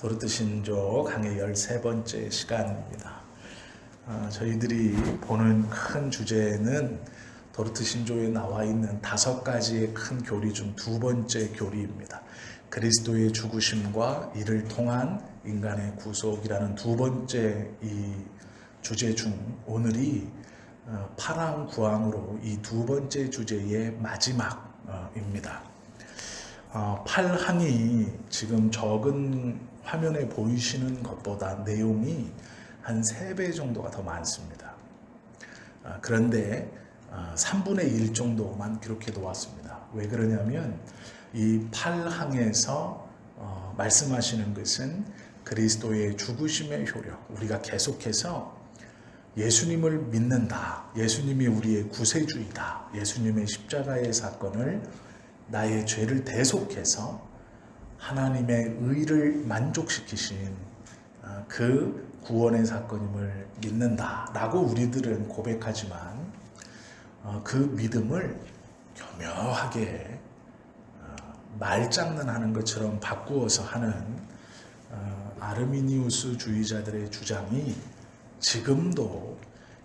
도르트 신조 강의 13번째 시간입니다. 저희들이 보는 큰 주제는 도르트 신조에 나와 있는 5가지의 큰 교리 중 2번째 교리입니다. 그리스도의 죽으심과 이를 통한 인간의 구속이라는 2번째 이 주제 중 오늘이 파랑구항으로 이 2번째 주제의 마지막입니다. 8항이 지금 적은 화면에 보이시는 것보다 내용이 한 3배 정도가 더 많습니다. 그런데 3분의 1 정도만 기록해 놓았습니다. 왜 그러냐면 이 8항에서 말씀하시는 것은 그리스도의 죽으심의 효력, 우리가 계속해서 예수님을 믿는다, 예수님이 우리의 구세주이다, 예수님의 십자가의 사건을 나의 죄를 대속해서 하나님의 의를 만족시키신 그 구원의 사건임을 믿는다라고 우리들은 고백하지만 그 믿음을 교묘하게 말장난하는 것처럼 바꾸어서 하는 아르미니우스 주의자들의 주장이 지금도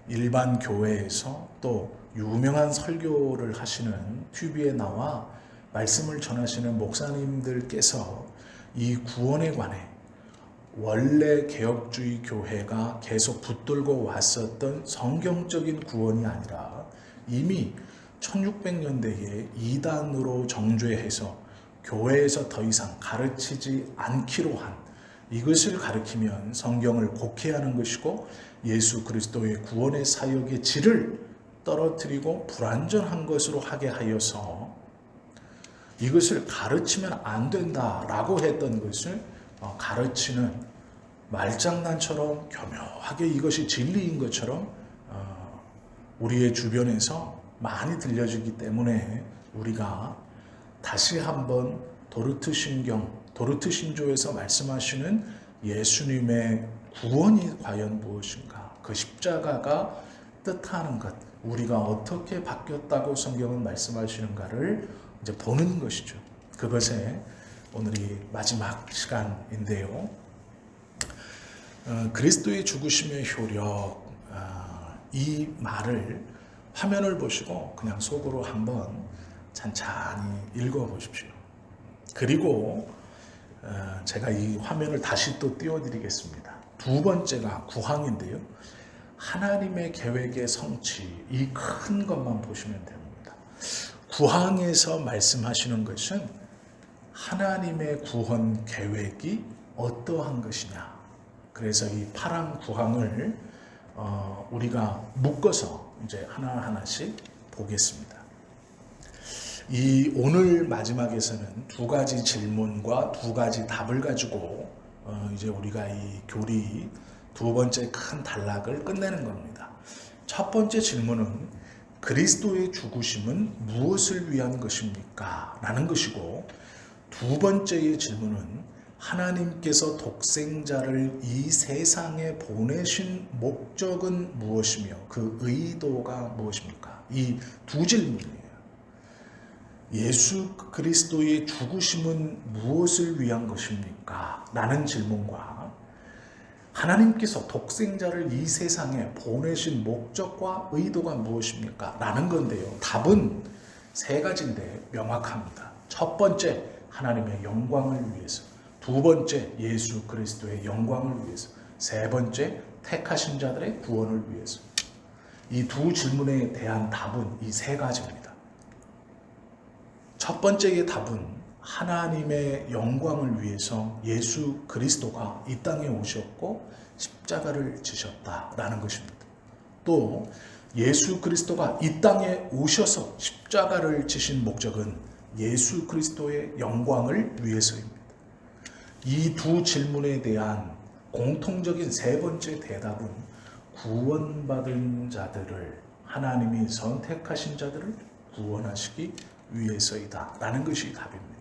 일반 교회에서 또 유명한 설교를 하시는 튜브에 나와 말씀을 전하시는 목사님들께서 이 구원에 관해 원래 개혁주의 교회가 계속 붙들고 왔었던 성경적인 구원이 아니라 이미 1600년대에 이단으로 정죄해서 교회에서 더 이상 가르치지 않기로 한 이것을 가르치면 성경을 곡해하는 것이고 예수 그리스도의 구원의 사역의 질을 떨어뜨리고 불완전한 것으로 하게 하여서 이것을 가르치면 안 된다라고 했던 것을 가르치는 말장난처럼 교묘하게 이것이 진리인 것처럼 우리의 주변에서 많이 들려지기 때문에 우리가 다시 한번 도르트 신조에서 말씀하시는 예수님의 구원이 과연 무엇인가, 그 십자가가 뜻하는 것, 우리가 어떻게 바뀌었다고 성경은 말씀하시는가를 이제 보는 것이죠. 그것에 오늘이 마지막 시간인데요. 그리스도의 죽으심의 효력, 이 말을 화면을 보시고 그냥 속으로 한번 찬찬히 읽어보십시오. 그리고 제가 이 화면을 다시 또 띄워드리겠습니다. 2번째가 구항인데요. 하나님의 계획의 성취, 이 큰 것만 보시면 됩니다. 구항에서 말씀하시는 것은 하나님의 구원 계획이 어떠한 것이냐. 그래서 이 파랑 구항을 우리가 묶어서 이제 하나하나씩 보겠습니다. 이 오늘 마지막에서는 2가지 질문과 2가지 답을 가지고 이제 우리가 이 교리 2번째 큰 단락을 끝내는 겁니다. 첫 번째 질문은 그리스도의 죽으심은 무엇을 위한 것입니까? 라는 것이고, 2번째의 질문은 하나님께서 독생자를 이 세상에 보내신 목적은 무엇이며 그 의도가 무엇입니까? 이 2 질문이에요. 예수 그리스도의 죽으심은 무엇을 위한 것입니까? 라는 질문과 하나님께서 독생자를 이 세상에 보내신 목적과 의도가 무엇입니까? 라는 건데요. 답은 3가지인데 명확합니다. 첫 번째, 하나님의 영광을 위해서. 2번째, 예수 그리스도의 영광을 위해서. 3번째, 택하신 자들의 구원을 위해서. 이 2 질문에 대한 답은 이 3가지입니다. 첫 번째의 답은 하나님의 영광을 위해서 예수 그리스도가 이 땅에 오셨고 십자가를 지셨다라는 것입니다. 또 예수 그리스도가 이 땅에 오셔서 십자가를 지신 목적은 예수 그리스도의 영광을 위해서입니다. 이 2 질문에 대한 공통적인 3번째 대답은 구원받은 자들을, 하나님이 선택하신 자들을 구원하시기 위해서이다 라는 것이 답입니다.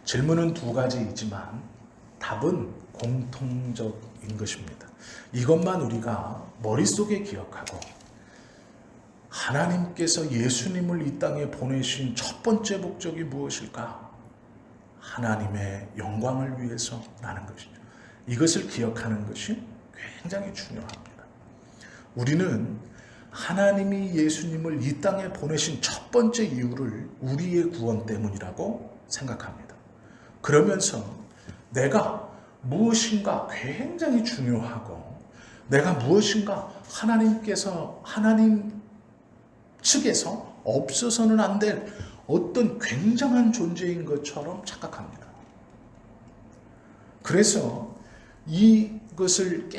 질문은 2가지이지만 답은 공통적인 것입니다. 이것만 우리가 머릿속에 기억하고 하나님께서 예수님을 이 땅에 보내신 첫 번째 목적이 무엇일까? 하나님의 영광을 위해서라는 것이죠. 이것을 기억하는 것이 굉장히 중요합니다. 우리는 하나님이 예수님을 이 땅에 보내신 첫 번째 이유를 우리의 구원 때문이라고 생각합니다. 그러면서 내가 무엇인가 굉장히 중요하고 내가 무엇인가 하나님 측에서 없어서는 안 될 어떤 굉장한 존재인 것처럼 착각합니다. 그래서 이것을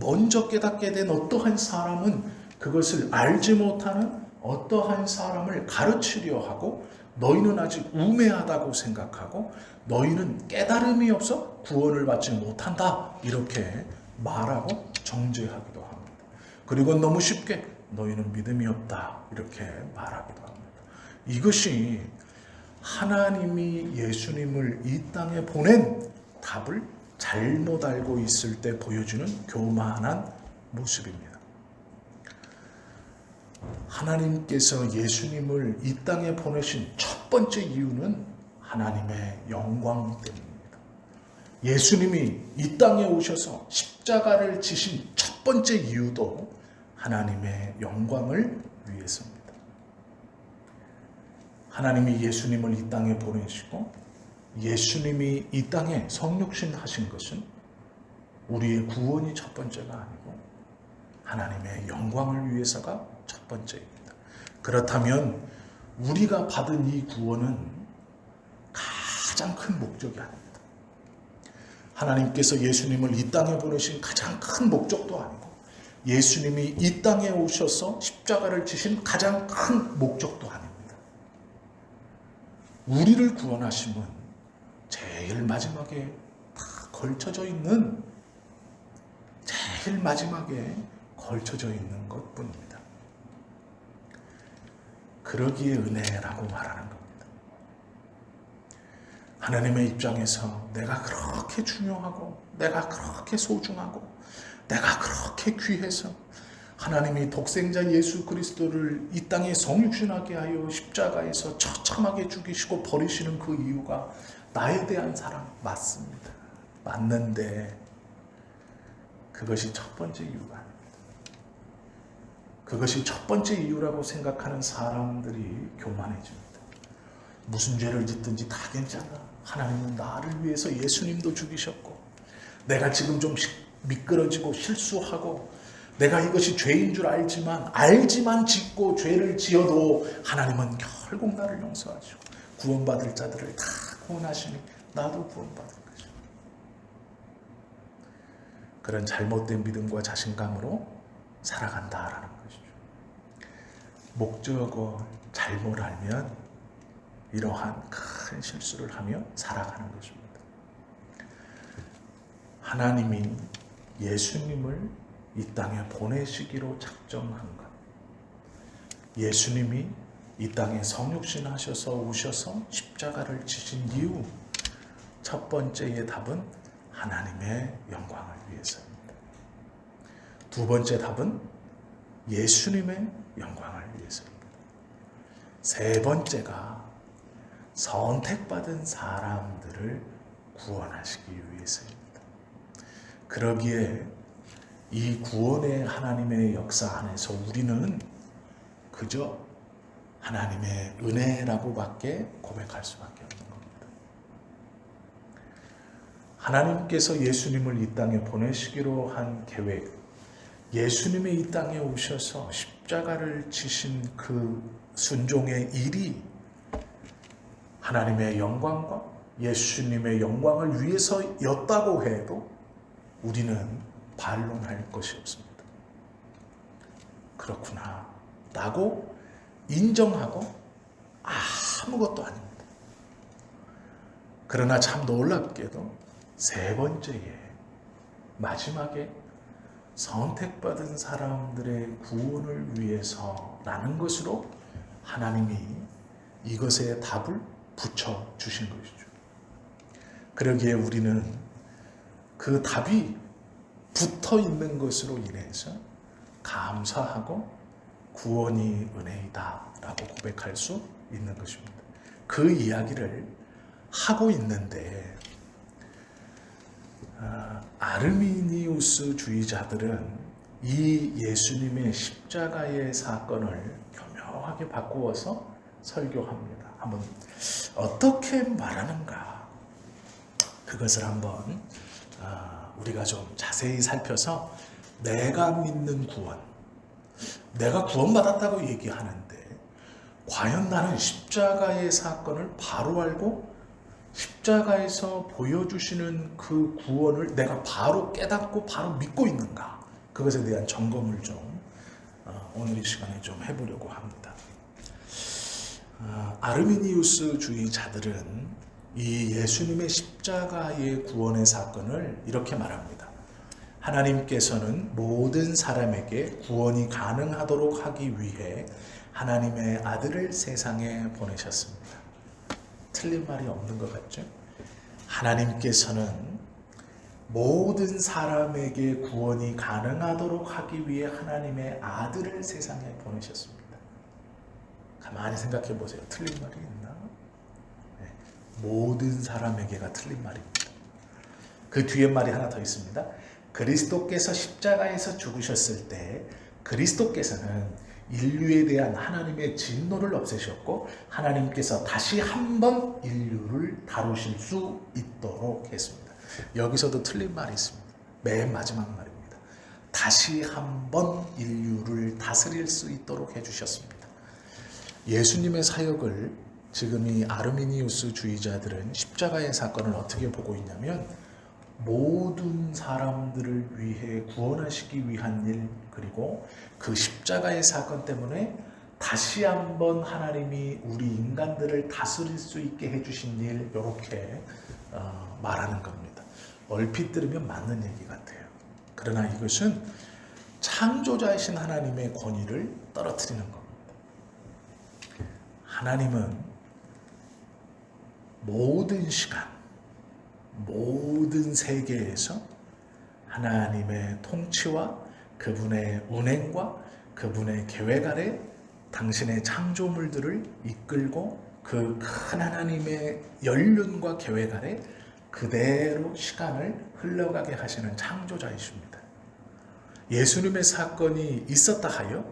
먼저 깨닫게 된 어떠한 사람은 그것을 알지 못하는 어떠한 사람을 가르치려 하고 너희는 아직 우매하다고 생각하고 너희는 깨달음이 없어 구원을 받지 못한다 이렇게 말하고 정죄하기도 합니다. 그리고 너무 쉽게 너희는 믿음이 없다 이렇게 말하기도 합니다. 이것이 하나님이 예수님을 이 땅에 보낸 답을 잘못 알고 있을 때 보여주는 교만한 모습입니다. 하나님께서 예수님을 이 땅에 보내신 첫 번째 이유는 하나님의 영광 때문입니다. 예수님이 이 땅에 오셔서 십자가를 지신 첫 번째 이유도 하나님의 영광을 위해서입니다. 하나님이 예수님을 이 땅에 보내시고 예수님이 이 땅에 성육신 하신 것은 우리의 구원이 첫 번째가 아니고 하나님의 영광을 위해서가 첫 번째입니다. 그렇다면 우리가 받은 이 구원은 가장 큰 목적이 아닙니다. 하나님께서 예수님을 이 땅에 보내신 가장 큰 목적도 아니고 예수님이 이 땅에 오셔서 십자가를 지신 가장 큰 목적도 아닙니다. 우리를 구원하심은 제일 마지막에 다 걸쳐져 있는 것뿐입니다. 그러기에 은혜라고 말하는 겁니다. 하나님의 입장에서 내가 그렇게 중요하고 내가 그렇게 소중하고 내가 그렇게 귀해서 하나님이 독생자 예수 그리스도를 이 땅에 성육신하게 하여 십자가에서 처참하게 죽이시고 버리시는 그 이유가 나에 대한 사랑 맞습니다. 맞는데 그것이 첫 번째 이유가 아닙니다. 그것이 첫 번째 이유라고 생각하는 사람들이 교만해집니다. 무슨 죄를 짓든지 다 괜찮아. 하나님은 나를 위해서 예수님도 죽이셨고 내가 지금 좀 미끄러지고 실수하고 내가 이것이 죄인 줄 알지만 짓고 죄를 지어도 하나님은 결국 나를 용서하시고 구원받을 자들을 다 구원하시니 나도 구원받을 것이고 그런 잘못된 믿음과 자신감으로 살아간다라는 것이죠. 목적을 잘못 알면 이러한 큰 실수를 하며 살아가는 것입니다. 하나님이 예수님을 이 땅에 보내시기로 작정한 것, 예수님이 이 땅에 성육신 하셔서 오셔서 십자가를 지신 이유, 첫 번째의 답은 하나님의 영광을 위해서입니다. 두 번째 답은 예수님의 영광을 위해서입니다. 세 번째가 선택받은 사람들을 구원하시기 위해서입니다. 그러기에 이 구원의 하나님의 역사 안에서 우리는 그저 하나님의 은혜라고밖에 고백할 수밖에 없는 겁니다. 하나님께서 예수님을 이 땅에 보내시기로 한 계획, 예수님이 이 땅에 오셔서 십자가를 지신 그 순종의 일이 하나님의 영광과 예수님의 영광을 위해서였다고 해도 우리는 반론할 것이 없습니다. 그렇구나 라고 인정하고 아무것도 아닙니다. 그러나 참 놀랍게도 세 번째에 마지막에 선택받은 사람들의 구원을 위해서라는 것으로 하나님이 이것에 답을 붙여주신 것이죠. 그러기에 우리는 그 답이 붙어 있는 것으로 인해서 감사하고 구원이 은혜이다 라고 고백할 수 있는 것입니다. 그 이야기를 하고 있는데 아르미니우스 주의자들은 이 예수님의 십자가의 사건을 교묘하게 바꾸어서 설교합니다. 한번 어떻게 말하는가, 그것을 한번 우리가 좀 자세히 살펴서 내가 믿는 구원, 내가 구원받았다고 얘기하는데 과연 나는 십자가의 사건을 바로 알고 십자가에서 보여주시는 그 구원을 내가 바로 깨닫고 바로 믿고 있는가, 그것에 대한 점검을 좀 오늘 이 시간에 좀 해보려고 합니다. 아르미니우스 주의자들은 이 예수님의 십자가의 구원의 사건을 이렇게 말합니다. 하나님께서는 모든 사람에게 구원이 가능하도록 하기 위해 하나님의 아들을 세상에 보내셨습니다. 틀린 말이 없는 것 같죠? 하나님께서는 모든 사람에게 구원이 가능하도록 하기 위해 하나님의 아들을 세상에 보내셨습니다. 가만히 생각해 보세요. 틀린 말이 있나? 네. 모든 사람에게가 틀린 말입니다. 그 뒤에 말이 하나 더 있습니다. 그리스도께서 십자가에서 죽으셨을 때 그리스도께서는 인류에 대한 하나님의 진노를 없애셨고 하나님께서 다시 한번 인류를 다루실 수 있도록 했습니다. 여기서도 틀린 말이 있습니다. 맨 마지막 말입니다. 다시 한번 인류를 다스릴 수 있도록 해주셨습니다. 예수님의 사역을 지금 이 아르미니우스 주의자들은 십자가의 사건을 어떻게 보고 있냐면 모든 사람들을 위해 구원하시기 위한 일, 그리고 그 십자가의 사건 때문에 다시 한번 하나님이 우리 인간들을 다스릴 수 있게 해주신 일, 이렇게 말하는 겁니다. 얼핏 들으면 맞는 얘기 같아요. 그러나 이것은 창조자이신 하나님의 권위를 떨어뜨리는 겁니다. 하나님은 모든 시간, 모든 세계에서 하나님의 통치와 그분의 운행과 그분의 계획 아래 당신의 창조물들을 이끌고 그 큰 하나님의 연륜과 계획 아래 그대로 시간을 흘러가게 하시는 창조자이십니다. 예수님의 사건이 있었다 하여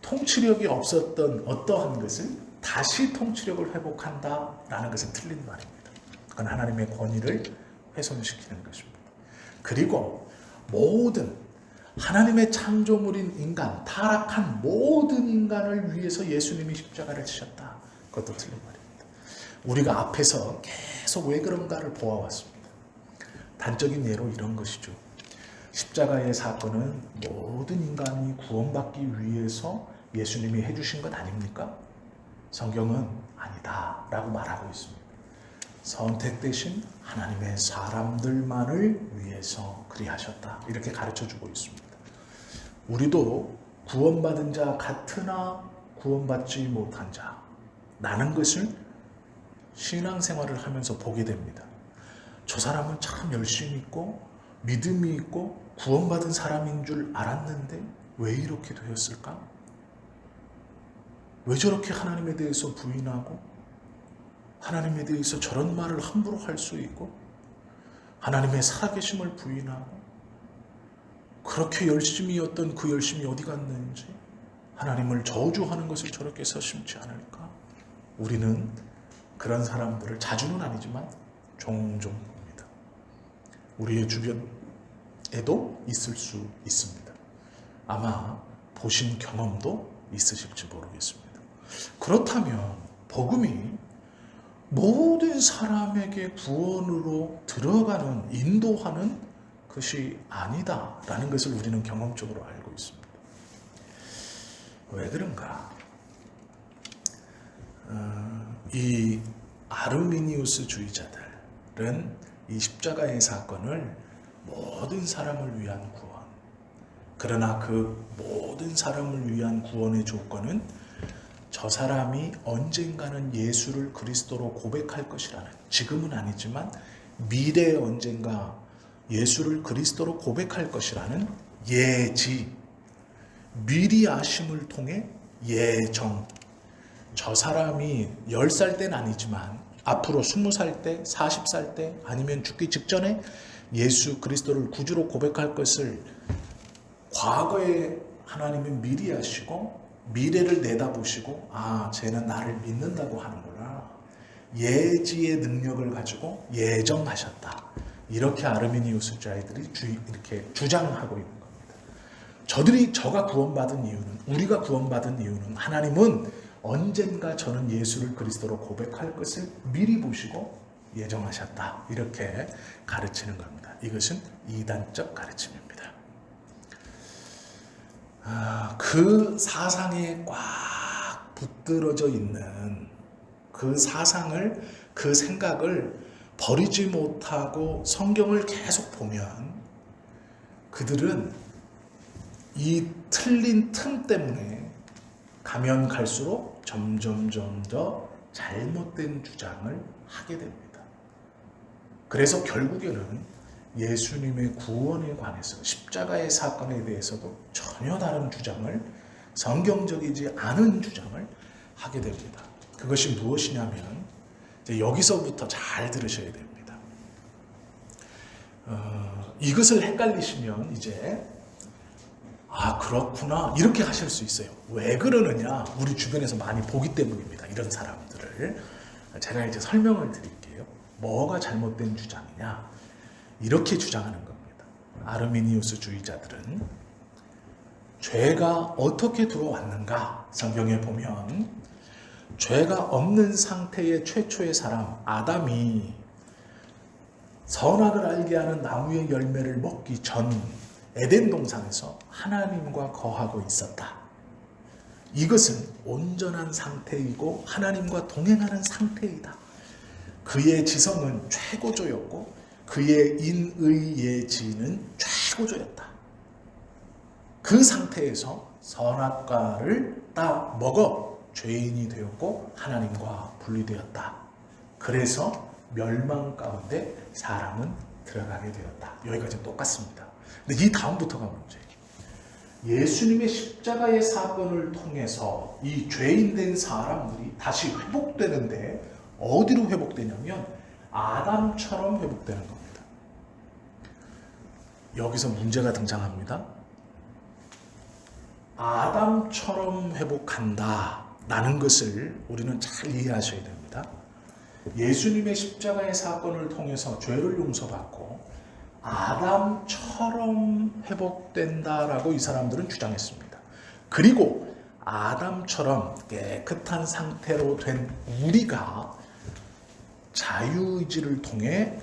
통치력이 없었던 어떠한 것을 다시 통치력을 회복한다라는 것은 틀린 말입니다. 그건 하나님의 권위를 훼손시키는 것입니다. 그리고 모든 하나님의 창조물인 인간, 타락한 모든 인간을 위해서 예수님이 십자가를 지셨다. 그것도 틀린 말입니다. 우리가 앞에서 계속 왜 그런가를 보아왔습니다. 단적인 예로 이런 것이죠. 십자가의 사건은 모든 인간이 구원받기 위해서 예수님이 해주신 것 아닙니까? 성경은 아니다 라고 말하고 있습니다. 선택되신 하나님의 사람들만을 위해서 그리하셨다, 이렇게 가르쳐주고 있습니다. 우리도 구원받은 자 같으나 구원받지 못한 자라는 것을 신앙생활을 하면서 보게 됩니다. 저 사람은 참 열심히 있고 믿음이 있고 구원받은 사람인 줄 알았는데 왜 이렇게 되었을까? 왜 저렇게 하나님에 대해서 부인하고 하나님에 대해서 저런 말을 함부로 할 수 있고 하나님의 살아계심을 부인하고 그렇게 열심이었던 그 열심이 어디 갔는지 하나님을 저주하는 것을 저렇게 서심지 않을까? 우리는 그런 사람들을 자주는 아니지만 종종 봅니다. 우리의 주변에도 있을 수 있습니다. 아마 보신 경험도 있으실지 모르겠습니다. 그렇다면 복음이 모든 사람에게 구원으로 들어가는, 인도하는 것이 아니다라는 것을 우리는 경험적으로 알고 있습니다. 왜 그런가? 이 아르미니우스 주의자들은 이 십자가의 사건을 모든 사람을 위한 구원, 그러나 그 모든 사람을 위한 구원의 조건은 저 사람이 언젠가는 예수를 그리스도로 고백할 것이라는, 지금은 아니지만 미래에 언젠가 예수를 그리스도로 고백할 것이라는 예지, 미리 아심을 통해 예정, 저 사람이 10살 때는 아니지만 앞으로 20살 때, 40살 때, 아니면 죽기 직전에 예수 그리스도를 구주로 고백할 것을 과거에 하나님은 미리 하시고 미래를 내다보시고 쟤는 나를 믿는다고 하는구나. 예지의 능력을 가지고 예정하셨다. 이렇게 아르미니우스 자들이 이렇게 주장하고 있는 겁니다. 저가 구원받은 이유는, 우리가 구원받은 이유는 하나님은 언젠가 저는 예수를 그리스도로 고백할 것을 미리 보시고 예정하셨다. 이렇게 가르치는 겁니다. 이것은 이단적 가르침입니다. 그 사상에 꽉 붙들어져 있는 그 사상을, 그 생각을 버리지 못하고 성경을 계속 보면 그들은 이 틀린 틈 때문에 가면 갈수록 점점 더 잘못된 주장을 하게 됩니다. 그래서 결국에는 예수님의 구원에 관해서, 십자가의 사건에 대해서도 전혀 다른 주장을, 성경적이지 않은 주장을 하게 됩니다. 그것이 무엇이냐면 이제 여기서부터 잘 들으셔야 됩니다. 이것을 헷갈리시면 이제 그렇구나 이렇게 하실 수 있어요. 왜 그러느냐? 우리 주변에서 많이 보기 때문입니다. 이런 사람들을 제가 이제 설명을 드릴게요. 뭐가 잘못된 주장이냐? 이렇게 주장하는 겁니다. 아르미니우스 주의자들은 죄가 어떻게 들어왔는가? 성경에 보면 죄가 없는 상태의 최초의 사람 아담이 선악을 알게 하는 나무의 열매를 먹기 전 에덴 동산에서 하나님과 거하고 있었다. 이것은 온전한 상태이고 하나님과 동행하는 상태이다. 그의 지성은 최고조였고 그의 인의예지는 최고조였다. 그 상태에서 선악과를 따 먹어 죄인이 되었고 하나님과 분리되었다. 그래서 멸망 가운데 사람은 들어가게 되었다. 여기까지 똑같습니다. 근데 이 다음부터가 문제예요. 예수님의 십자가의 사건을 통해서 이 죄인된 사람들이 다시 회복되는데 어디로 회복되냐면 아담처럼 회복되는 겁니다. 여기서 문제가 등장합니다. 아담처럼 회복한다 라는 것을 우리는 잘 이해하셔야 됩니다. 예수님의 십자가의 사건을 통해서 죄를 용서받고 아담처럼 회복된다라고 이 사람들은 주장했습니다. 그리고 아담처럼 깨끗한 상태로 된 우리가 자유의지를 통해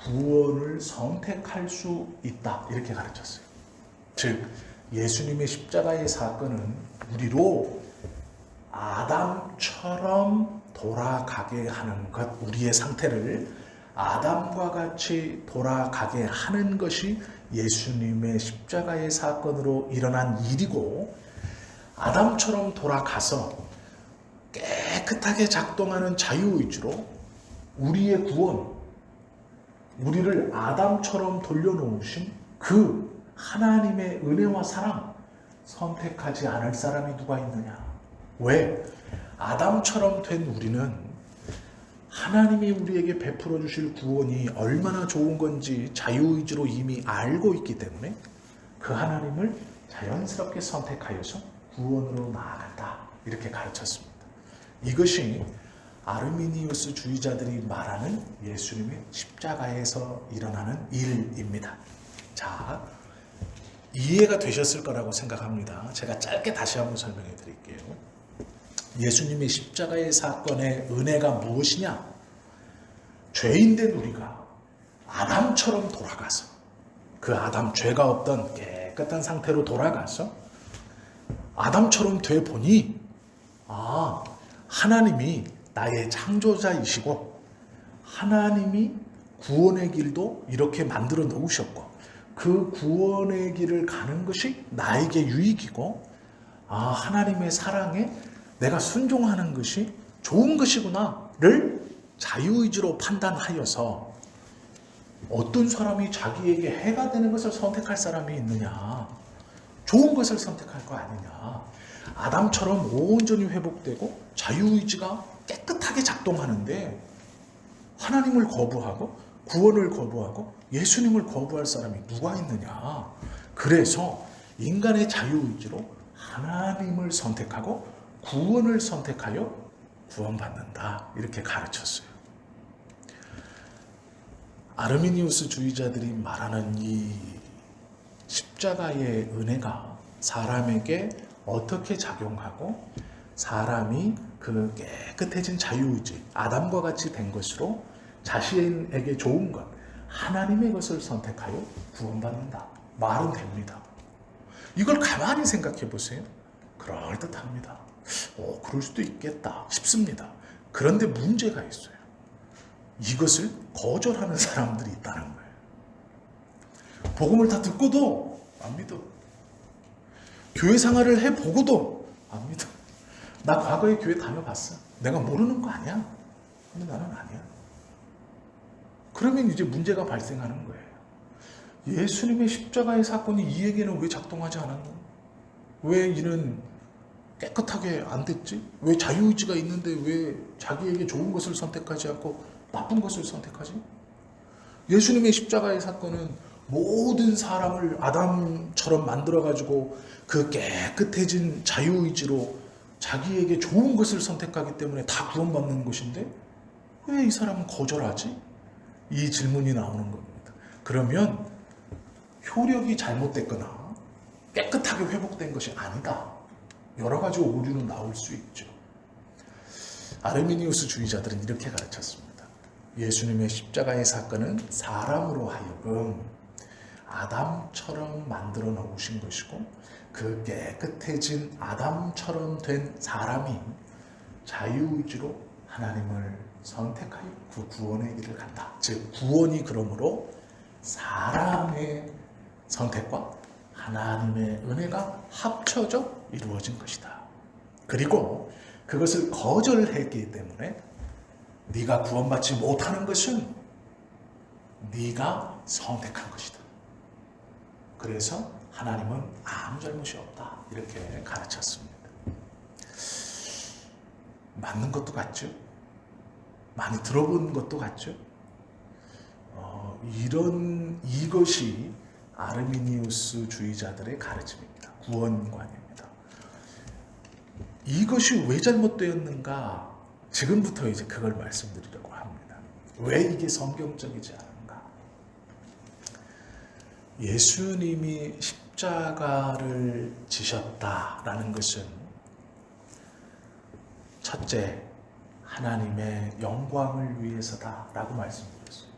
구원을 선택할 수 있다. 이렇게 가르쳤어요. 즉 예수님의 십자가의 사건은 우리로 아담처럼 돌아가게 하는 것, 우리의 상태를 아담과 같이 돌아가게 하는 것이 예수님의 십자가의 사건으로 일어난 일이고, 아담처럼 돌아가서 깨끗하게 작동하는 자유의지로 우리의 구원, 우리를 아담처럼 돌려놓으신 그 하나님의 은혜와 사랑 선택하지 않을 사람이 누가 있느냐? 왜? 아담처럼 된 우리는 하나님이 우리에게 베풀어 주실 구원이 얼마나 좋은 건지 자유의지로 이미 알고 있기 때문에 그 하나님을 자연스럽게 선택하여서 구원으로 나아간다. 이렇게 가르쳤습니다. 이것이 아르미니우스 주의자들이 말하는 예수님의 십자가에서 일어나는 일입니다. 자, 이해가 되셨을 거라고 생각합니다. 제가 짧게 다시 한번 설명해 드릴게요. 예수님의 십자가의 사건의 은혜가 무엇이냐? 죄인된 우리가 아담처럼 돌아가서, 그 아담 죄가 없던 깨끗한 상태로 돌아가서 아담처럼 돼 보니 하나님이 나의 창조자이시고 하나님이 구원의 길도 이렇게 만들어 놓으셨고 그 구원의 길을 가는 것이 나에게 유익이고 하나님의 사랑에 내가 순종하는 것이 좋은 것이구나를 자유의지로 판단하여서 어떤 사람이 자기에게 해가 되는 것을 선택할 사람이 있느냐? 좋은 것을 선택할 거 아니냐? 아담처럼 온전히 회복되고 자유의지가 깨끗하게 작동하는데 하나님을 거부하고 구원을 거부하고 예수님을 거부할 사람이 누가 있느냐. 그래서 인간의 자유의지로 하나님을 선택하고 구원을 선택하여 구원받는다. 이렇게 가르쳤어요. 아르미니우스 주의자들이 말하는 이 십자가의 은혜가 사람에게 어떻게 작용하고 사람이 그 깨끗해진 자유의지, 아담과 같이 된 것으로 자신에게 좋은 것, 하나님의 것을 선택하여 구원받는다. 말은 됩니다. 이걸 가만히 생각해 보세요. 그럴듯합니다. 그럴 수도 있겠다 싶습니다. 그런데 문제가 있어요. 이것을 거절하는 사람들이 있다는 거예요. 복음을 다 듣고도 안 믿어. 교회 생활을 해보고도 안 믿어. 나 과거에 교회 다녀봤어. 내가 모르는 거 아니야? 근데 나는 아니야. 그러면 이제 문제가 발생하는 거예요. 예수님의 십자가의 사건이 이에게는 왜 작동하지 않았나? 왜 이는 깨끗하게 안 됐지? 왜 자유의지가 있는데 왜 자기에게 좋은 것을 선택하지 않고 나쁜 것을 선택하지? 예수님의 십자가의 사건은 모든 사람을 아담처럼 만들어가지고 그 깨끗해진 자유의지로 자기에게 좋은 것을 선택하기 때문에 다 구원받는 것인데 왜 이 사람은 거절하지? 이 질문이 나오는 겁니다. 그러면 효력이 잘못됐거나 깨끗하게 회복된 것이 아니다. 여러 가지 오류는 나올 수 있죠. 아르미니우스 주의자들은 이렇게 가르쳤습니다. 예수님의 십자가의 사건은 사람으로 하여금 아담처럼 만들어 놓으신 것이고 그 깨끗해진 아담처럼 된 사람이 자유의지로 하나님을 선택하여 그 구원의 길을 간다. 즉 구원이 그러므로 사람의 선택과 하나님의 은혜가 합쳐져 이루어진 것이다. 그리고 그것을 거절했기 때문에 네가 구원받지 못하는 것은 네가 선택한 것이다. 그래서 하나님은 아무 잘못이 없다. 이렇게 가르쳤습니다. 맞는 것도 같죠? 많이 들어본 것도 같죠? 이것이 아르미니우스 주의자들의 가르침입니다. 구원관입니다. 이것이 왜 잘못되었는가? 지금부터 이제 그걸 말씀드리려고 합니다. 왜 이게 성경적이지 않은가? 예수님이 십자가를 지셨다라는 것은 첫째, 하나님의 영광을 위해서다라고 말씀드렸어요.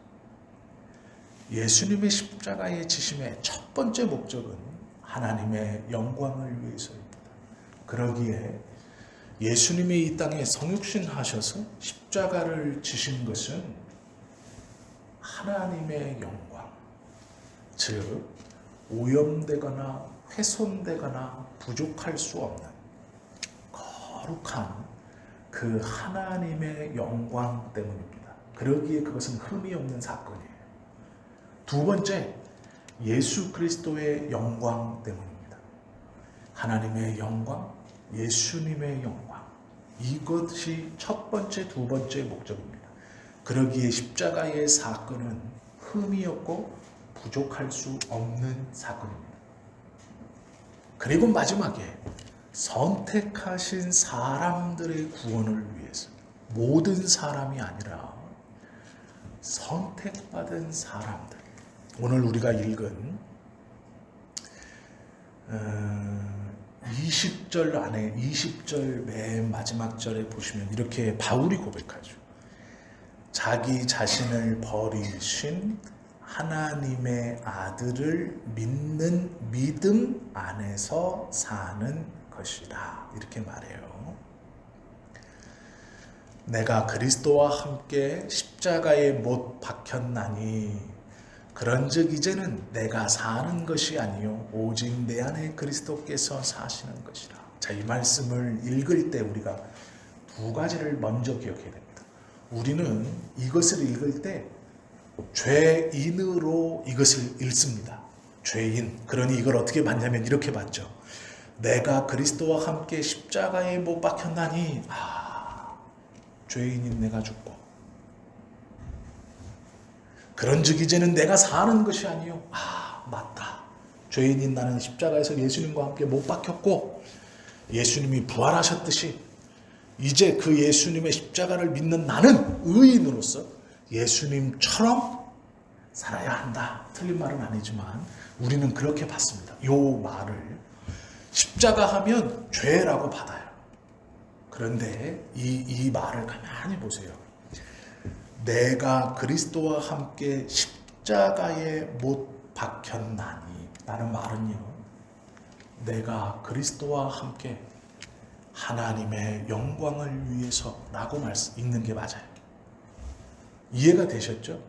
예수님의 십자가의 지심의 첫 번째 목적은 하나님의 영광을 위해서입니다. 그러기에 예수님이 이 땅에 성육신 하셔서 십자가를 지신 것은 하나님의 영광, 즉 오염되거나 훼손되거나 부족할 수 없는 거룩한 그 하나님의 영광 때문입니다. 그러기에 그것은 흠이 없는 사건이에요. 두 번째, 예수 그리스도의 영광 때문입니다. 하나님의 영광, 예수님의 영광. 이것이 첫 번째, 두 번째 목적입니다. 그러기에 십자가의 사건은 흠이 없고 부족할 수 없는 사건입니다. 그리고 마지막에 선택하신 사람들의 구원을 위해서, 모든 사람이 아니라 선택받은 사람들. 오늘 우리가 읽은 20절 안에 20절 맨 마지막 절에 보시면 이렇게 바울이 고백하죠. 자기 자신을 버리신 하나님의 아들을 믿는 믿음 안에서 사는 것이라. 이렇게 말해요. 내가 그리스도와 함께 십자가에 못 박혔나니 그런즉 이제는 내가 사는 것이 아니요 오직 내 안에 그리스도께서 사시는 것이라. 자, 이 말씀을 읽을 때 우리가 두 가지를 먼저 기억해야 됩니다. 우리는 이것을 읽을 때 죄인으로 이것을 읽습니다. 죄인. 그러니 이걸 어떻게 봤냐면 이렇게 봤죠. 내가 그리스도와 함께 십자가에 못 박혔나니 죄인인 내가 죽고 그런즉 이제는 내가 사는 것이 아니요 맞다. 죄인인 나는 십자가에서 예수님과 함께 못 박혔고 예수님이 부활하셨듯이 이제 그 예수님의 십자가를 믿는 나는 의인으로서 예수님처럼 살아야 한다. 틀린 말은 아니지만 우리는 그렇게 받습니다. 요 말을 십자가 하면 죄라고 받아요. 그런데 이 말을 가만히 보세요. 내가 그리스도와 함께 십자가에 못 박혔나니 라는 말은요, 내가 그리스도와 함께 하나님의 영광을 위해서 라고 읽는 게 맞아요. 이해가 되셨죠?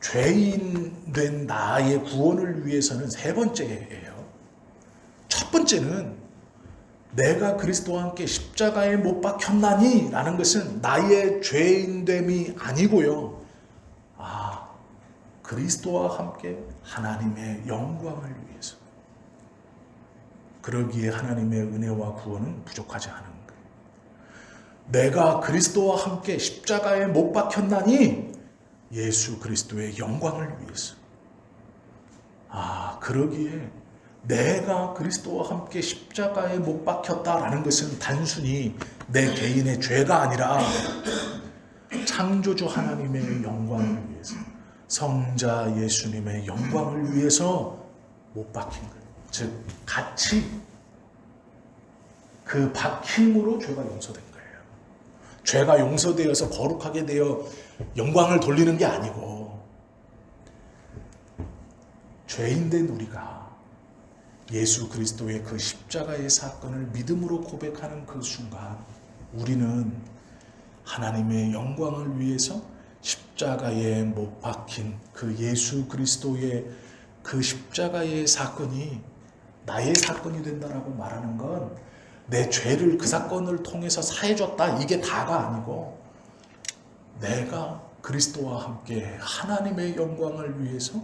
죄인 된 나의 구원을 위해서는 세 번째예요. 첫 번째는 내가 그리스도와 함께 십자가에 못 박혔나니 라는 것은 나의 죄인됨이 아니고요. 그리스도와 함께 하나님의 영광을 위해서. 그러기에 하나님의 은혜와 구원은 부족하지 않은 거예요. 내가 그리스도와 함께 십자가에 못 박혔나니 예수 그리스도의 영광을 위해서. 그러기에 내가 그리스도와 함께 십자가에 못 박혔다라는 것은 단순히 내 개인의 죄가 아니라 창조주 하나님의 영광을 위해서, 성자 예수님의 영광을 위해서 못 박힌 거예요. 즉 같이 그 박힘으로 죄가 용서된 거예요. 죄가 용서되어서 거룩하게 되어 영광을 돌리는 게 아니고, 죄인된 우리가 예수 그리스도의 그 십자가의 사건을 믿음으로 고백하는 그 순간 우리는 하나님의 영광을 위해서 십자가에 못 박힌 그 예수 그리스도의 그 십자가의 사건이 나의 사건이 된다라고 말하는 건 내 죄를 그 사건을 통해서 사해줬다 이게 다가 아니고, 내가 그리스도와 함께 하나님의 영광을 위해서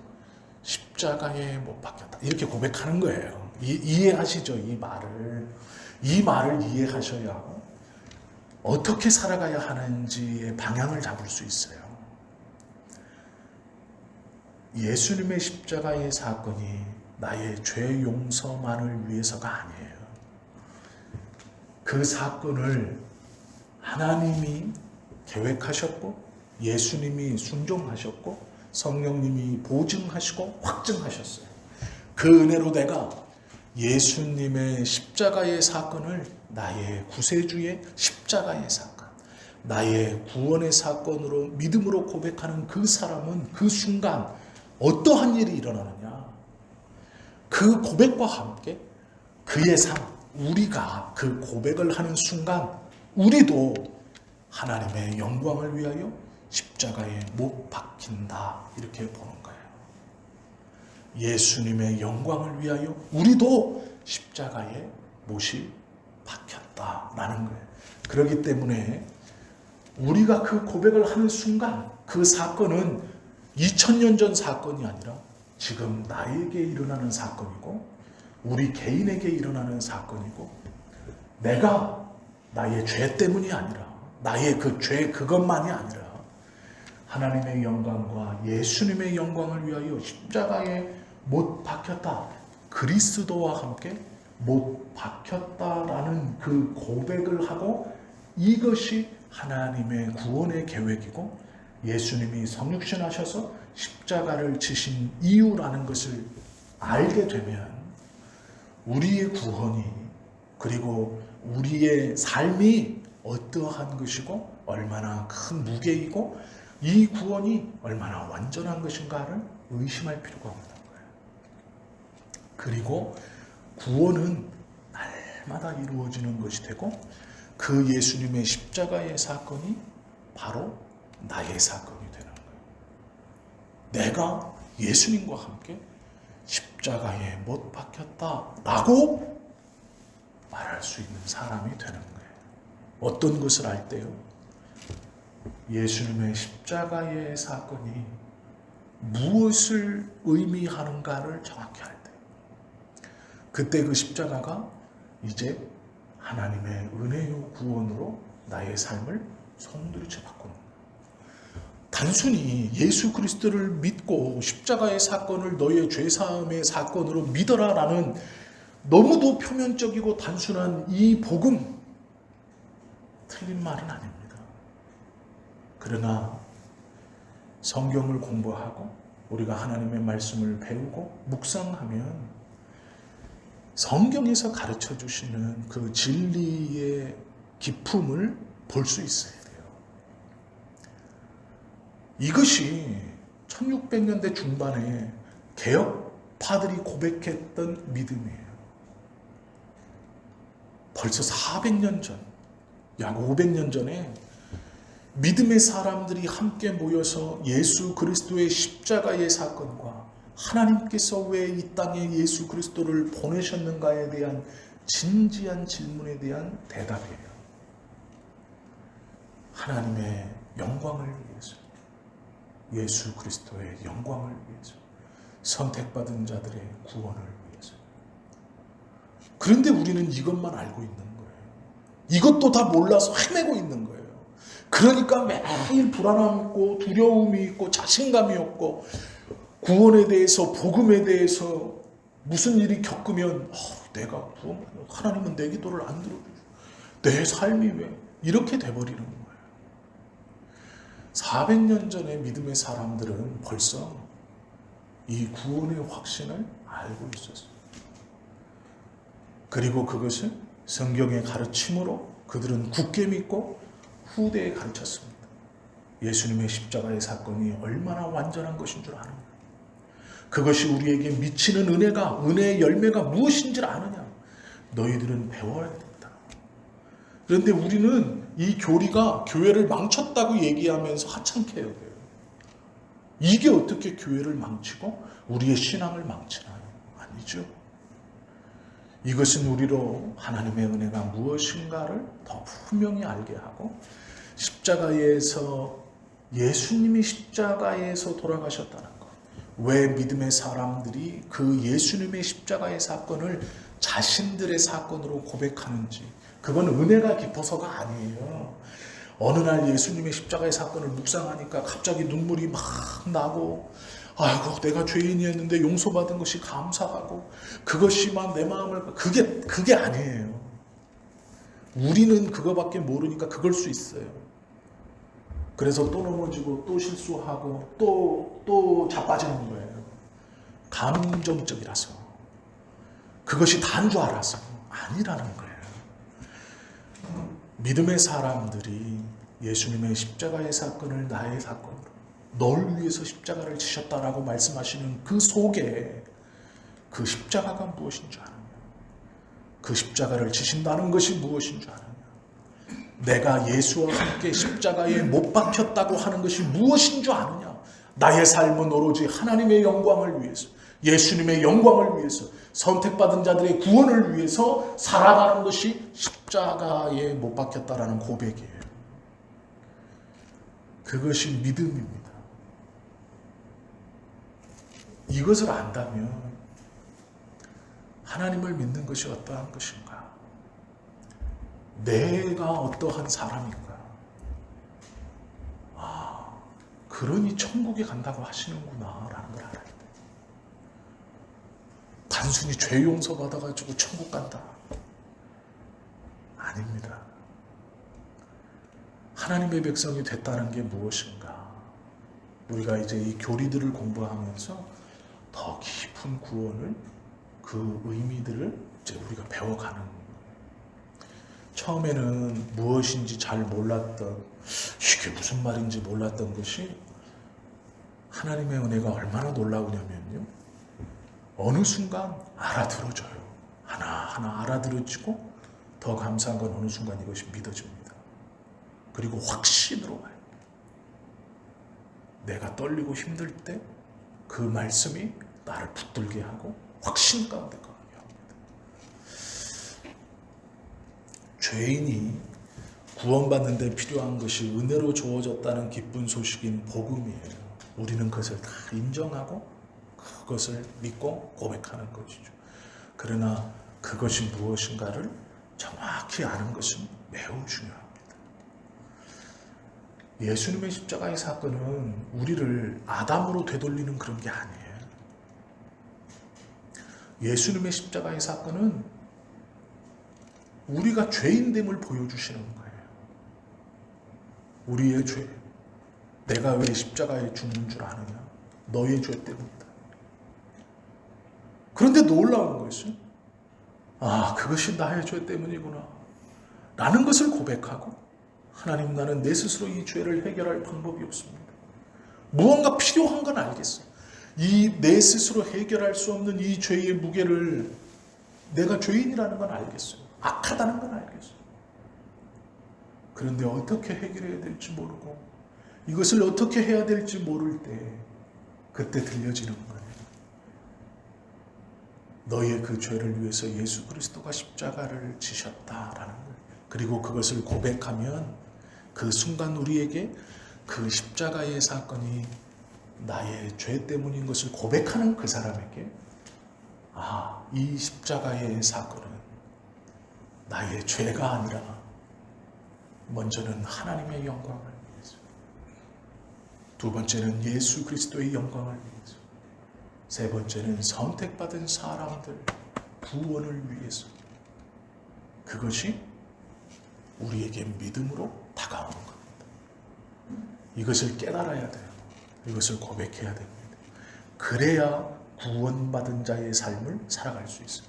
십자가에 못 박혔다 이렇게 고백하는 거예요. 이해하시죠? 이 말을 이해하셔야 어떻게 살아가야 하는지의 방향을 잡을 수 있어요. 예수님의 십자가의 사건이 나의 죄 용서만을 위해서가 아니에요. 그 사건을 하나님이 계획하셨고 예수님이 순종하셨고 성령님이 보증하시고 확증하셨어요. 그 은혜로 내가 예수님의 십자가의 사건을 나의 구세주의 십자가의 사건, 나의 구원의 사건으로 믿음으로 고백하는 그 사람은 그 순간 어떠한 일이 일어나느냐? 그 고백과 함께 그의 삶, 우리가 그 고백을 하는 순간 우리도 하나님의 영광을 위하여 십자가에 못 박힌다 이렇게 보는 거예요. 예수님의 영광을 위하여 우리도 십자가에 못이 박혔다라는 거예요. 그렇기 때문에 우리가 그 고백을 하는 순간 그 사건은 2000년 전 사건이 아니라 지금 나에게 일어나는 사건이고 우리 개인에게 일어나는 사건이고, 내가 나의 죄 때문이 아니라 나의 그 죄 그것만이 아니라 하나님의 영광과 예수님의 영광을 위하여 십자가에 못 박혔다, 그리스도와 함께 못 박혔다라는 그 고백을 하고, 이것이 하나님의 구원의 계획이고 예수님이 성육신하셔서 십자가를 지신 이유라는 것을 알게 되면 우리의 구원이, 그리고 우리의 삶이 어떠한 것이고 얼마나 큰 무게이고 이 구원이 얼마나 완전한 것인가를 의심할 필요가 없는 거예요. 그리고 구원은 날마다 이루어지는 것이 되고 그 예수님의 십자가의 사건이 바로 나의 사건이 되는 거예요. 내가 예수님과 함께 십자가에 못 박혔다라고 말할 수 있는 사람이 되는 거예요. 어떤 것을 알 때요? 예수님의 십자가의 사건이 무엇을 의미하는가를 정확히 알 때, 그때 그 십자가가 이제 하나님의 은혜요 구원으로 나의 삶을 송두리째 바꾸는 거예요. 단순히 예수 그리스도를 믿고 십자가의 사건을 너의 죄사함의 사건으로 믿어라라는 너무도 표면적이고 단순한 이 복음, 틀린 말은 아닙니다. 그러나 성경을 공부하고 우리가 하나님의 말씀을 배우고 묵상하면 성경에서 가르쳐 주시는 그 진리의 기품을 볼 수 있어야 돼요. 이것이 1600년대 중반에 개혁파들이 고백했던 믿음이에요. 벌써 400년 전, 약 500년 전에 믿음의 사람들이 함께 모여서 예수 그리스도의 십자가의 사건과 하나님께서 왜 이 땅에 예수 그리스도를 보내셨는가에 대한 진지한 질문에 대한 대답이에요. 하나님의 영광을 위해서, 예수 그리스도의 영광을 위해서, 선택받은 자들의 구원을 위해서. 그런데 우리는 이것만 알고 있는 거예요. 이것도 다 몰라서 헤매고 있는 거예요. 그러니까 매일 불안함이 있고 두려움이 있고 자신감이 없고 구원에 대해서 복음에 대해서 무슨 일이 겪으면 내가 하나님은 내 기도를 안 들어주죠. 내 삶이 왜 이렇게 돼버리는 거예요. 400년 전에 믿음의 사람들은 벌써 이 구원의 확신을 알고 있었어요. 그리고 그것을 성경의 가르침으로 그들은 굳게 믿고 후대에 가르쳤습니다. 예수님의 십자가의 사건이 얼마나 완전한 것인 줄 아느냐. 그것이 우리에게 미치는 은혜가, 은혜의 열매가 무엇인지를 아느냐. 너희들은 배워야 된다. 그런데 우리는 이 교리가 교회를 망쳤다고 얘기하면서 하찮게 여겨요. 이게 어떻게 교회를 망치고 우리의 신앙을 망치나요? 아니죠. 이것은 우리로 하나님의 은혜가 무엇인가를 더 분명히 알게 하고 십자가에서 예수님이 십자가에서 돌아가셨다는 것. 왜 믿음의 사람들이 그 예수님의 십자가의 사건을 자신들의 사건으로 고백하는지, 그건 은혜가 깊어서가 아니에요. 어느 날 예수님의 십자가의 사건을 묵상하니까 갑자기 눈물이 막 나고, 아이고 내가 죄인이었는데 용서받은 것이 감사하고, 그것이 막 내 마음을, 그게 아니에요. 우리는 그거밖에 모르니까 그걸 수 있어요. 그래서 또 넘어지고 또 실수하고 또 자빠지는 거예요. 감정적이라서. 그것이 다인 줄 알아서. 아니라는 거예요. 믿음의 사람들이 예수님의 십자가의 사건을 나의 사건으로, 널 위해서 십자가를 지셨다라고 말씀하시는 그 속에 그 십자가가 무엇인 줄 아느냐. 그 십자가를 지신다는 것이 무엇인 줄 아느냐. 내가 예수와 함께 십자가에 못 박혔다고 하는 것이 무엇인 줄 아느냐. 나의 삶은 오로지 하나님의 영광을 위해서, 예수님의 영광을 위해서, 선택받은 자들의 구원을 위해서 살아가는 것이 십자가에 못 박혔다라는 고백이에요. 그것이 믿음입니다. 이것을 안다면 하나님을 믿는 것이 어떠한 것인가? 내가 어떠한 사람인가? 그러니 천국에 간다고 하시는구나 라는 걸 알아야 돼. 단순히 죄 용서 받아가지고 천국 간다. 아닙니다. 하나님의 백성이 됐다는 게 무엇인가? 우리가 이제 이 교리들을 공부하면서 더 깊은 구원을, 그 의미들을 이제 우리가 배워가는 거예요. 처음에는 무엇인지 잘 몰랐던, 이게 무슨 말인지 몰랐던 것이 하나님의 은혜가 얼마나 놀라우냐면요, 어느 순간 알아들어져요. 하나하나 알아들어지고, 더 감사한 건 어느 순간 이것이 믿어집니다. 그리고 확신으로 와요. 내가 떨리고 힘들 때 그 말씀이 나를 붙들게 하고 확신 가운데 가게 합니다. 죄인이 구원받는 데 필요한 것이 은혜로 주어졌다는 기쁜 소식인 복음이에요. 우리는 그것을 다 인정하고 그것을 믿고 고백하는 것이죠. 그러나 그것이 무엇인가를 정확히 아는 것은 매우 중요합니다. 예수님의 십자가의 사건은 우리를 아담으로 되돌리는 그런 게 아니에요. 예수님의 십자가의 사건은 우리가 죄인됨을 보여주시는 거예요. 우리의 죄. 내가 왜 십자가에 죽는 줄 아느냐? 너의 죄 때문이다. 그런데 놀라운 것은 그것이 나의 죄 때문이구나 라는 것을 고백하고, 하나님, 나는 내 스스로 이 죄를 해결할 방법이 없습니다. 무언가 필요한 건 알겠어. 이 내 스스로 해결할 수 없는 이 죄의 무게를, 내가 죄인이라는 건 알겠어요. 악하다는 건 알겠어요. 그런데 어떻게 해결해야 될지 모르고 이것을 어떻게 해야 될지 모를 때, 그때 들려지는 거예요. 너의 그 죄를 위해서 예수 그리스도가 십자가를 지셨다라는 거예요. 그리고 그것을 고백하면 그 순간 우리에게 그 십자가의 사건이 나의 죄 때문인 것을 고백하는 그 사람에게, 이 십자가의 사건은 나의 죄가 아니라 먼저는 하나님의 영광을 위해서, 두 번째는 예수 그리스도의 영광을 위해서, 세 번째는 선택받은 사람들 구원을 위해서, 그것이 우리에게 믿음으로 다가오는 겁니다. 이것을 깨달아야 돼요. 이것을 고백해야 됩니다. 그래야 구원받은 자의 삶을 살아갈 수 있어요.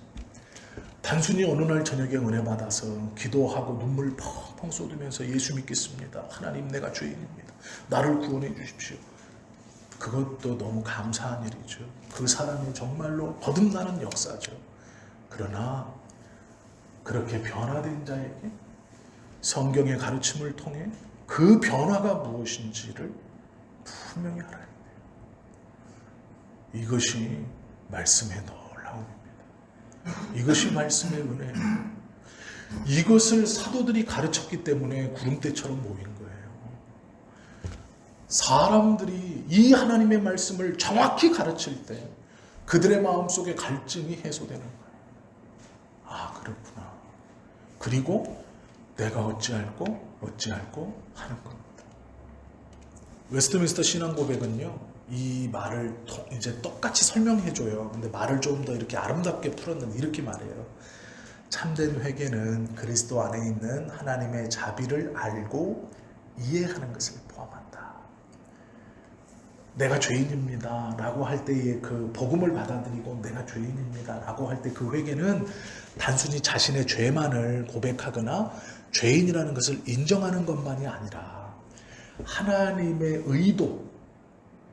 단순히 어느 날 저녁에 은혜 받아서 기도하고 눈물 펑펑 쏟으면서 예수 믿겠습니다. 하나님, 내가 죄인입니다. 나를 구원해 주십시오. 그것도 너무 감사한 일이죠. 그 사람이 정말로 거듭나는 역사죠. 그러나 그렇게 변화된 자에게 성경의 가르침을 통해 그 변화가 무엇인지를 분명히 알아야 돼요. 이것이 말씀의 놀라움입니다. 이것이 말씀의 은혜예요. 이것을 사도들이 가르쳤기 때문에 구름대처럼 모인 거예요. 사람들이 이 하나님의 말씀을 정확히 가르칠 때 그들의 마음속에 갈증이 해소되는 거예요. 그렇구나. 그리고 내가 어찌할꼬 하는 겁니다. 웨스트민스터 신앙고백은요, 이 말을 이제 똑같이 설명해줘요. 근데 말을 좀 더 이렇게 아름답게 풀었는데 이렇게 말해요. 참된 회개는 그리스도 안에 있는 하나님의 자비를 알고 이해하는 것을 포함한다. 내가 죄인입니다 라고 할 때의 그 복음을 받아들이고 내가 죄인입니다 라고 할 때 그 회개는 단순히 자신의 죄만을 고백하거나 죄인이라는 것을 인정하는 것만이 아니라 하나님의 의도,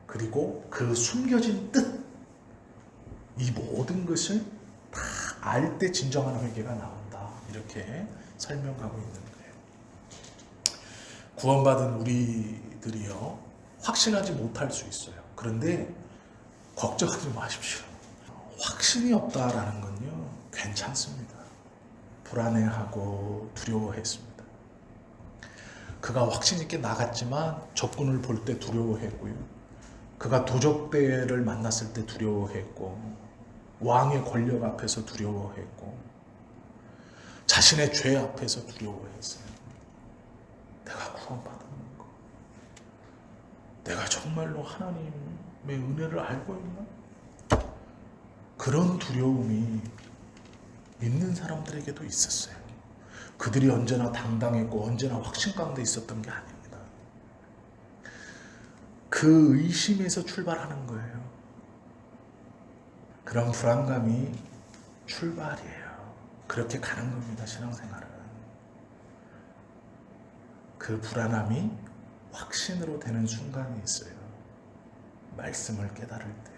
그리고 그 숨겨진 뜻, 이 모든 것을 다 알 때 진정한 회개가 나온다. 이렇게 설명하고 있는 거예요. 구원받은 우리들이요, 확신하지 못할 수 있어요. 그런데 걱정하지 마십시오. 확신이 없다라는 건요, 괜찮습니다. 불안해하고 두려워했습니다. 그가 확신 있게 나갔지만 적군을 볼 때 두려워했고요. 그가 도적대를 만났을 때 두려워했고, 왕의 권력 앞에서 두려워했고, 자신의 죄 앞에서 두려워했어요. 내가 구원받은 거, 내가 정말로 하나님의 은혜를 알고 있나? 그런 두려움이 믿는 사람들에게도 있었어요. 그들이 언제나 당당했고 언제나 확신 가운데 있었던 게 아닙니다. 그 의심에서 출발하는 거예요. 그런 불안감이 출발이에요. 그렇게 가는 겁니다, 신앙생활은. 그 불안함이 확신으로 되는 순간이 있어요. 말씀을 깨달을 때.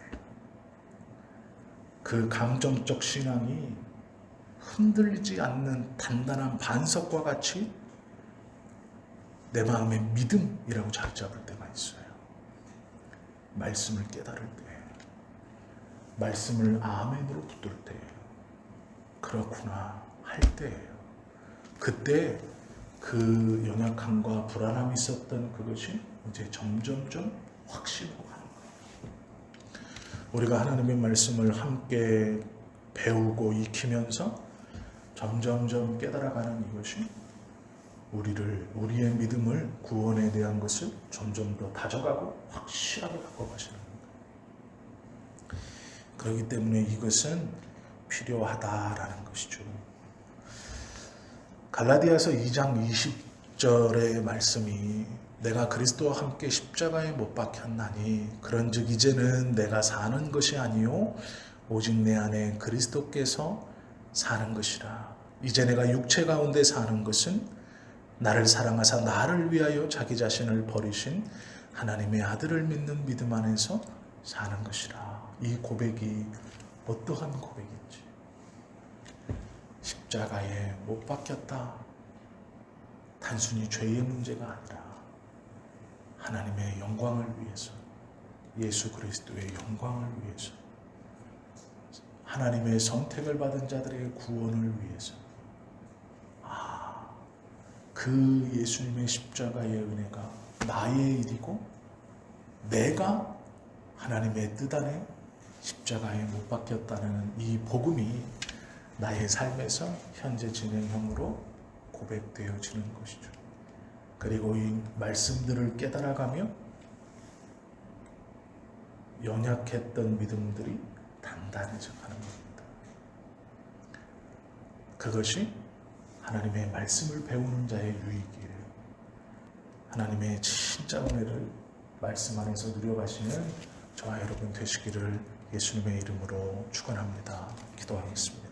그 감정적 신앙이 흔들리지 않는 단단한 반석과 같이 내 마음의 믿음이라고 자리 잡을 때가 있어요. 말씀을 깨달을 때, 말씀을 아멘으로 붙들 때, 그렇구나 할 때예요. 그때 그 연약함과 불안함이 있었던 그것이 이제 점점점 확신으로 가는 거예요. 우리가 하나님의 말씀을 함께 배우고 익히면서 점점점 깨달아가는 이것이 우리의 믿음을 구원에 대한 것을 점점 더 다져가고 확실하게 바꿔가시는 거예요. 그렇기 때문에 이것은 필요하다라는 것이죠. 갈라디아서 2장 20절의 말씀이 내가 그리스도와 함께 십자가에 못 박혔나니 그런즉 이제는 내가 사는 것이 아니요 오직 내 안에 그리스도께서 사는 것이라. 이제 내가 육체 가운데 사는 것은 나를 사랑하사 나를 위하여 자기 자신을 버리신 하나님의 아들을 믿는 믿음 안에서 사는 것이라. 이 고백이 어떠한 고백인지. 십자가에 못 박혔다. 단순히 죄의 문제가 아니라 하나님의 영광을 위해서, 예수 그리스도의 영광을 위해서, 하나님의 선택을 받은 자들의 구원을 위해서, 그 예수님의 십자가의 은혜가 나의 일이고 내가 하나님의 뜻 안에 십자가에 못 박혔다는 이 복음이 나의 삶에서 현재 진행형으로 고백되어지는 것이죠. 그리고 이 말씀들을 깨달아가며 연약했던 믿음들이 단단해져 가는 겁니다. 그것이 하나님의 말씀을 배우는 자의 유익이에요. 하나님의 진짜 은혜를 말씀 안에서 누려가시는 저와 여러분 되시기를 예수님의 이름으로 축원합니다. 기도하겠습니다.